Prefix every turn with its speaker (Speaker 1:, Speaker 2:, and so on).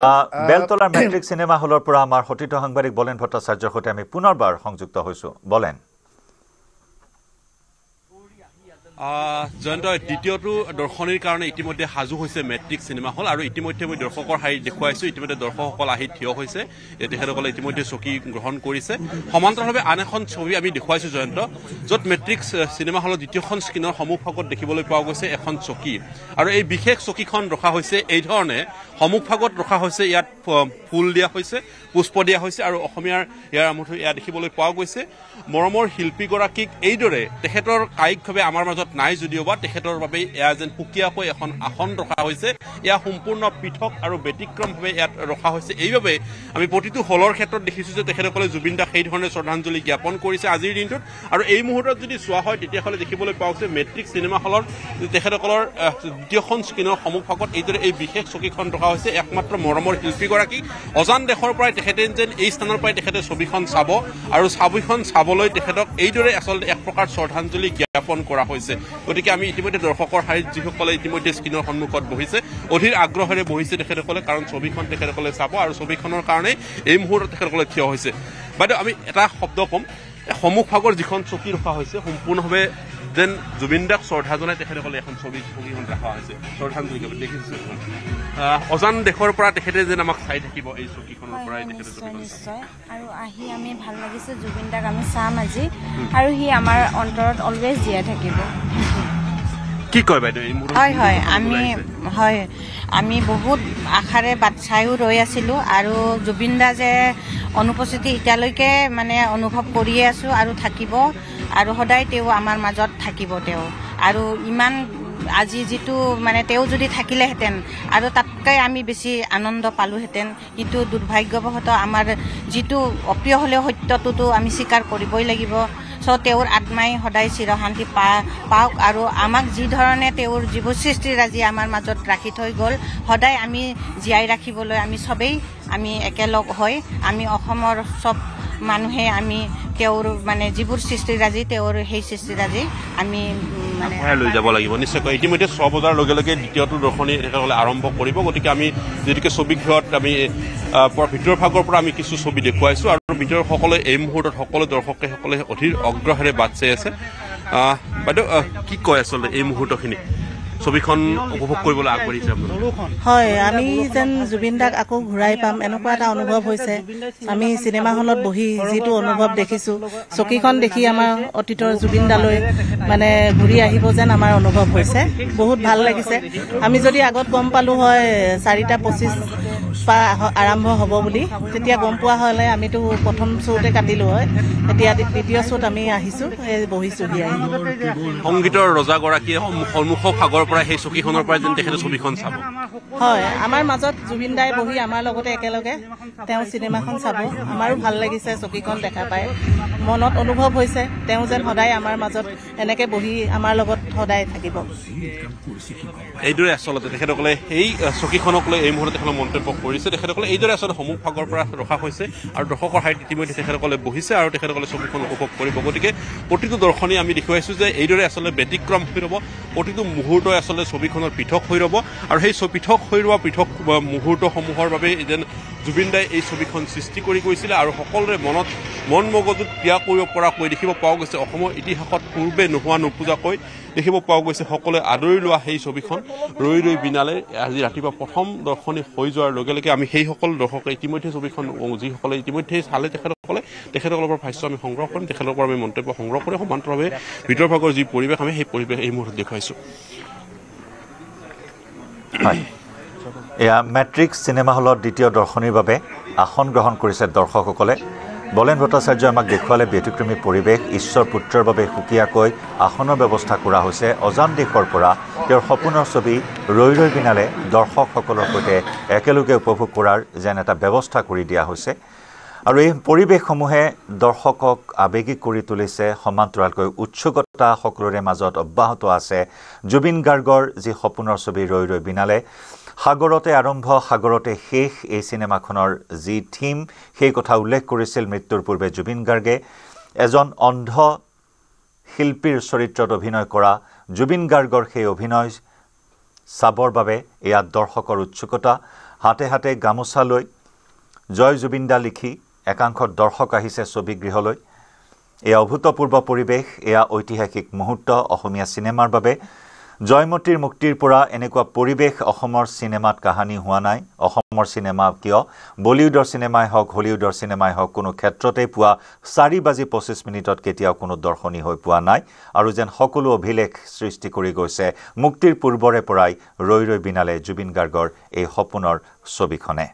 Speaker 1: বেলতলাৰ matric cinema হলৰ পৰা আমাৰ হতিত সাংবাদিক বলেন ভট্টাচাৰ্যৰ সৈতে আমি পুনৰবাৰ সংযুক্ত হৈছো বলেন
Speaker 2: জয়ন্ত দ্বিতীয়টো দৰ্শনীৰ কাৰণে ইতিমধ্যে সাজু হৈছে মেট্ৰিক সিনেমা হল আৰু ইতিমধ্যে মই দৰ্শকৰ শাৰীত দেখুৱাইছো ইতিমধ্যে দৰ্শকসকল আহি থিয় হৈছে তেখেতসকলে ইতিমধ্যে চকী গ্ৰহণ কৰিছে সমান্তৰালভাৱে আন এখন ছবি আমি দেখুৱাইছো জয়ন্ত য'ত মেট্ৰিক সিনেমা হলৰ দ্বিতীয়খন স্ক্ৰীনৰ সন্মুখভাগত দেখিবলৈ পোৱা গৈছে এখন চকী আৰু এই বিশেষ চকীখন ৰখা হৈছে এই ধৰণে সন্মুখভাগত ৰখা হৈছে ইয়াত ফুল দিয়া হৈছে পুষ্প দিয়া হৈছে আৰু অসমীয়াৰ ইয়াৰ আমঠু ইয়াত দেখিবলৈ পোৱা গৈছে মৰমৰ শিল্পীগৰাকীক এইদৰে তেখেতৰ কায়িকভাৱে আমাৰ মাজত নাই যদিও বা তেখেতৰ বাবে এয়া যেন সুকীয়াকৈ এখন আসন ৰখা হৈছে এয়া সম্পূৰ্ণ পৃথক আৰু ব্যতিক্ৰমভাৱে ইয়াত ৰখা হৈছে এইভাৱে আমি প্ৰতিটো হলৰ ক্ষেত্ৰত দেখিছোঁ যে তেখেতসকলে জুবিন দাক সেই ধৰণে শ্ৰদ্ধাঞ্জলি জ্ঞাপন কৰিছে আজিৰ দিনটোত আৰু এই মুহূৰ্তত যদি চোৱা হয় তেতিয়াহ'লে দেখিবলৈ পোৱা গৈছে মেট্ৰিক চিনেমা হলৰ তেখেতসকলৰ দ্বিতীয়খন স্ক্ৰীনৰ সন্মুখভাগত এইদৰে এই বিশেষ চকীখন ৰখা হৈছে একমাত্ৰ মৰমৰ শিল্পীগৰাকী অজান দেশৰ পৰাই তেখেতে যেন এই স্থানৰ পৰাই তেখেতে ছবিখন চাব আৰু ছবিখন চাবলৈ তেখেতক এইদৰে আচলতে এক প্ৰকাৰ শ্ৰদ্ধাঞ্জলি জ্ঞাপন কৰা হৈছে গতিকে আমি ইতিমধ্যে দৰ্শকৰ শাৰীত যিসকলে ইতিমধ্যে স্ক্ৰীনৰ সন্মুখত বহিছে অধীৰ আগ্ৰহেৰে বহিছে তেখেতসকলে কাৰণ ছবিখন তেখেতসকলে চাব আৰু ছবিখনৰ কাৰণে এই মুহূৰ্তত তেখেতসকলে থিয় হৈছে বাইদেউ আমি এটা শব্দ ক'ম সন্মুখভাগৰ যিখন চকী ৰখা হৈছে সম্পূৰ্ণভাৱে যেন জুবিন দাক শ্ৰদ্ধা জনাই তেখেতসকলে এখন ছবিখন ৰখা হৈছে শ্ৰদ্ধাঞ্জলি দেখিছে অজান দেশৰ পৰা তেখেতে যেন আমাক চাই থাকিব এই চকীখনৰ পৰাই তেখেতে
Speaker 3: নিশ্চয় আৰু আহি আমি ভাল লাগিছে জুবিন দাক আমি চাম আজি আৰু সি আমাৰ অন্তৰত অলৱেজ জীয়াই থাকিব
Speaker 2: কি কয় বাইদেউ এই
Speaker 3: হয় আমি বহুত আশাৰে বাট চাইও ৰৈ আছিলোঁ আৰু জুবিন দা যে অনুপস্থিতি এতিয়ালৈকে মানে অনুভৱ কৰিয়ে আছোঁ আৰু থাকিব আৰু সদায় তেওঁ আমাৰ মাজত থাকিব তেওঁ আৰু ইমান আজি যিটো মানে তেওঁ যদি থাকিলেহেঁতেন আৰু তাতকৈ আমি বেছি আনন্দ পালোহেঁতেন কিন্তু দুৰ্ভাগ্যবশতঃ আমাৰ যিটো অপ্ৰিয় হ'লেও সত্যটোতো আমি স্বীকাৰ কৰিবই লাগিব চ' তেওঁৰ আত্মাই সদায় চিৰশান্তি পাওক আৰু আমাক যি ধৰণে তেওঁৰ জীৱ সৃষ্টিৰাজি আমাৰ মাজত ৰাখি থৈ গ'ল সদায় আমি জীয়াই ৰাখিবলৈ আমি চবেই আমি একেলগ হৈ আমি অসমৰ চব মানুহে আমি তেওঁৰ মানে যিবোৰ সৃষ্টিৰাজি তেওঁৰ সেই সৃষ্টিৰাজি আমি মানে
Speaker 2: লৈ যাব লাগিব নিশ্চয়কৈ ইতিমধ্যে 6 বজাৰ লগে লগে দ্বিতীয়টো দৰ্শনী তেখেতসকলে আৰম্ভ কৰিব গতিকে আমি যিহেতুকে ছবিগৃহত আমি ভিতৰৰ ভাগৰ পৰা আমি কিছু ছবি দেখুৱাইছোঁ আৰু ভিতৰৰ সকলে এই মুহূৰ্তত সকলো দৰ্শকসকলে অধীৰ অগ্ৰহেৰে বাট চাই আছে বাইদেউ কি কয় আচলতে এই মুহূৰ্তখিনি ছবিখন উপভোগ কৰিবলৈ আগবাঢ়িছে
Speaker 4: হয় আমি যেন জুবিন দাক আকৌ ঘূৰাই পাম এনেকুৱা এটা অনুভৱ হৈছে আমি চিনেমা হলত বহি যিটো অনুভৱ দেখিছোঁ চকীখন দেখি আমাৰ অতীতৰ জুবিন দালৈ মানে ঘূৰি আহিব যেন আমাৰ অনুভৱ হৈছে বহুত ভাল লাগিছে আমি যদি আগত গম পালোঁ হয় 4:25 পৰা আৰম্ভ হ'ব বুলি তেতিয়া গম পোৱা হ'লে আমিতো প্ৰথম শ্ব'তে কাটিলোঁ হয় এতিয়া দ্বিতীয় শ্ব'ত আমি আহিছোঁ বহিছোঁহি আহি
Speaker 2: সংগীতৰ ৰজাগৰাকীয়ে সন্মুখৰ ভাগৰ পৰা সেই চকীখনৰ পৰা যেন তেখেতে ছবিখন চাব
Speaker 4: হয় আমাৰ মাজত জুবিন দাই বহি আমাৰ লগতে একেলগে তেওঁ চিনেমাখন চাব আমাৰো ভাল লাগিছে চকীখন দেখা পাই মনত অনুভৱ হৈছে তেওঁ যেন সদায় আমাৰ মাজত এনেকৈ বহি আমাৰ লগত সদায় থাকিব
Speaker 2: এইদৰে আচলতে তেখেতসকলে এই চকীখনক লৈ এই মুহূৰ্তত তেখেতসকলে মন্তব্য কৰিছে তেখেতসকলে এইদৰে আচলতে সন্মুখভাগৰ পৰা ৰখা হৈছে আৰু দৰ্শকৰ শাৰীত ইতিমধ্যে তেখেতসকলে বহিছে আৰু তেখেতসকলে ছবিখন উপভোগ কৰিব গতিকে প্ৰতিটো দৰ্শনী আমি দেখুৱাইছোঁ যে এইদৰে আচলতে ব্যতিক্ৰম হৈ ৰ'ব প্ৰতিটো মুহূৰ্তই আচলতে ছবিখনৰ পৃথক হৈ ৰ'ব আৰু সেই পৃথক হৈ ৰোৱা পৃথক মুহূৰ্তসমূহৰ বাবে যেন জুবিন দাই এই ছবিখন সৃষ্টি কৰি গৈছিলে আৰু সকলোৰে মন মগজুত ক্ৰিয়া কৰিব পৰাকৈ দেখিব পোৱা গৈছে অসমৰ ইতিহাসত পূৰ্বে নোহোৱা নোপোজাকৈ দেখিব পোৱা গৈছে সকলোৱে আদৰি লোৱা সেই ছবিখন ৰৈ ৰৈ বিনালে আজি ৰাতিপুৱা প্ৰথম দৰ্শনী হৈ যোৱাৰ লগে লগে আমি সেইসকল দৰ্শকে ইতিমধ্যে ছবিখন যিসকলে ইতিমধ্যে চালে তেখেতসকলৰ পৰা ভাষ্য আমি সংগ্ৰহ কৰিম তেখেতৰ পৰা আমি মন্তব্য সংগ্ৰহ কৰি সমান্তৰালভাৱে ভিতৰৰ ভাগৰ যি পৰিৱেশ আমি সেই পৰিৱেশ এই মুহূৰ্তত দেখুৱাইছোঁ
Speaker 1: এয়া মেট্ৰিক চিনেমা হলত দ্বিতীয় দৰ্শনীৰ বাবে আসন গ্ৰহণ কৰিছে দৰ্শকসকলে বলেন ভট্টাচাৰ্যই আমাক দেখুৱালে ব্যতিক্ৰমী পৰিৱেশ ঈশ্বৰ পুত্ৰৰ বাবে সুকীয়াকৈ আসনৰ ব্যৱস্থা কৰা হৈছে অজান দেশৰ পৰা তেওঁৰ সপোনৰ ছবি ৰৈ ৰৈ বিনালে দৰ্শকসকলৰ সৈতে একেলগে উপভোগ কৰাৰ যেন এটা ব্যৱস্থা কৰি দিয়া হৈছে আৰু এই পৰিৱেশসমূহে দৰ্শকক আৱেগিক কৰি তুলিছে সমান্তৰালকৈ উৎসুকতা সকলোৰে মাজত অব্যাহত আছে জুবিন গাৰ্গৰ যি সপোনৰ ছবি ৰৈ ৰৈ বিনালে সাগৰতে আৰম্ভ সাগৰতে শেষ এই চিনেমাখনৰ যি থিম সেই কথা উল্লেখ কৰিছিল মৃত্যুৰ পূৰ্বে জুবিন গাৰ্গে এজন অন্ধ শিল্পীৰ চৰিত্ৰত অভিনয় কৰা জুবিন গাৰ্গৰ সেই অভিনয় চাবৰ বাবে এয়া দৰ্শকৰ উৎসুকতা হাতে হাতে গামোচা লৈ জয় জুবিন দা লিখি একাংশ দৰ্শক আহিছে ছবিগৃহলৈ এয়া অভূতপূৰ্ব পৰিৱেশ এয়া ঐতিহাসিক মুহূৰ্ত অসমীয়া চিনেমাৰ বাবে জয়মতীৰ মুক্তিৰ পৰা এনেকুৱা পৰিৱেশ অসমৰ চিনেমাত কাহানি হোৱা নাই অসমৰ চিনেমা কিয় বলিউডৰ চিনেমাই হওক হলিউডৰ চিনেমাই হওক কোনো ক্ষেত্ৰতে পোৱা 4:25 কেতিয়াও কোনো দৰ্শনী হৈ পোৱা নাই আৰু যেন সকলো অভিলেখ সৃষ্টি কৰি গৈছে মুক্তিৰ পূৰ্বৰে পৰাই ৰৈ ৰৈ বিনালে জুবিন গাৰ্গৰ এই সপোনৰ ছবিখনে